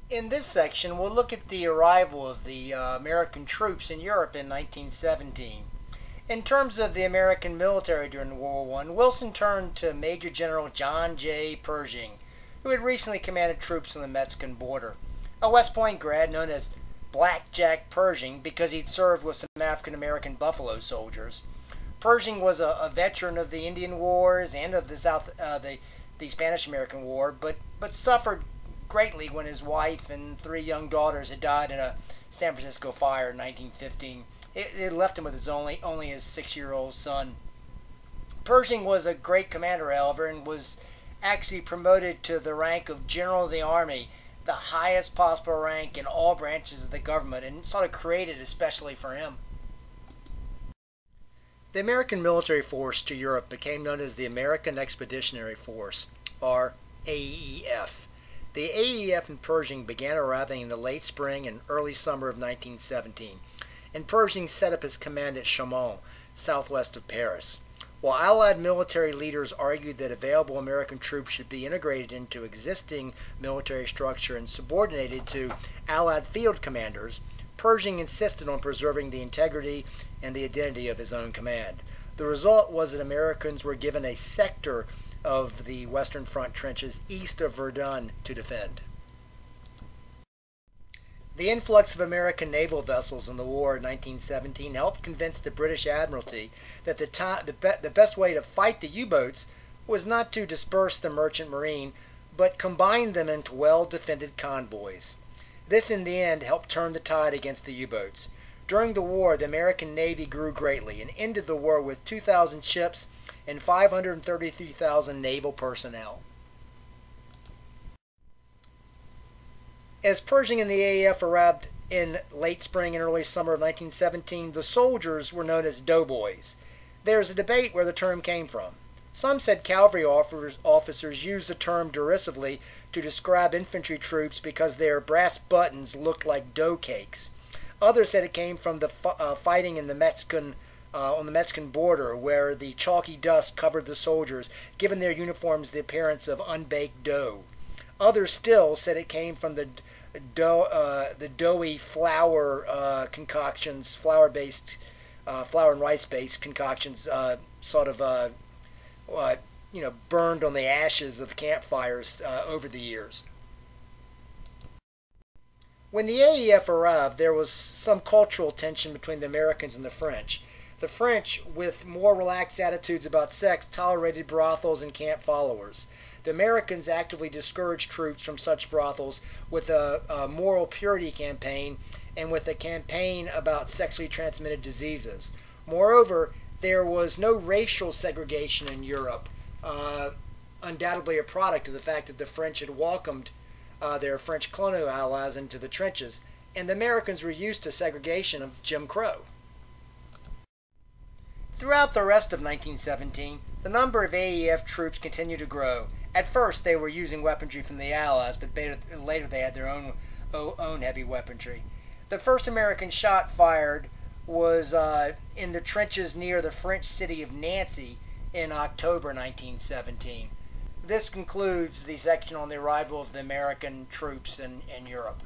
In this section, we'll look at the arrival of the American troops in Europe in 1917. In terms of the American military during World War I, Wilson turned to Major General John J. Pershing, who had recently commanded troops on the Mexican border. A West Point grad known as Black Jack Pershing because he'd served with some African American Buffalo soldiers. Pershing was a veteran of the Indian Wars and of the Spanish American War, but suffered greatly when his wife and three young daughters had died in a San Francisco fire in 1915. It left him with only his 6-year-old son. Pershing was a great commander, however, and was actually promoted to the rank of General of the Army, the highest possible rank in all branches of the government, and sort of created especially for him. The American military force to Europe became known as the American Expeditionary Force, or AEF. The AEF and Pershing began arriving in the late spring and early summer of 1917, and Pershing set up his command at Chaumont, southwest of Paris. While Allied military leaders argued that available American troops should be integrated into existing military structure and subordinated to Allied field commanders, Pershing insisted on preserving the integrity and the identity of his own command. The result was that Americans were given a sector of the Western Front trenches east of Verdun to defend. The influx of American naval vessels in the war in 1917 helped convince the British Admiralty that the best way to fight the U-boats was not to disperse the merchant marine, but combine them into well-defended convoys. This, in the end, helped turn the tide against the U-boats. During the war, the American Navy grew greatly and ended the war with 2,000 ships and 533,000 naval personnel. As Pershing and the AEF arrived in late spring and early summer of 1917, the soldiers were known as doughboys. There is a debate where the term came from. Some said cavalry officers used the term derisively to describe infantry troops because their brass buttons looked like dough cakes. Others said it came from the fighting in the on the Mexican border, where the chalky dust covered the soldiers, giving their uniforms the appearance of unbaked dough. Others still said it came from the doughy flour concoctions, flour and rice-based concoctions, burned on the ashes of campfires over the years. When the AEF arrived, there was some cultural tension between the Americans and the French. The French, with more relaxed attitudes about sex, tolerated brothels and camp followers. The Americans actively discouraged troops from such brothels with a moral purity campaign and with a campaign about sexually transmitted diseases. Moreover, there was no racial segregation in Europe, undoubtedly a product of the fact that the French had welcomed their French colonial allies into the trenches, and the Americans were used to segregation of Jim Crow. Throughout the rest of 1917, the number of AEF troops continued to grow. At first, they were using weaponry from the Allies, but later they had their own heavy weaponry. The first American shot fired was in the trenches near the French city of Nancy in October 1917. This concludes the section on the arrival of the American troops in Europe.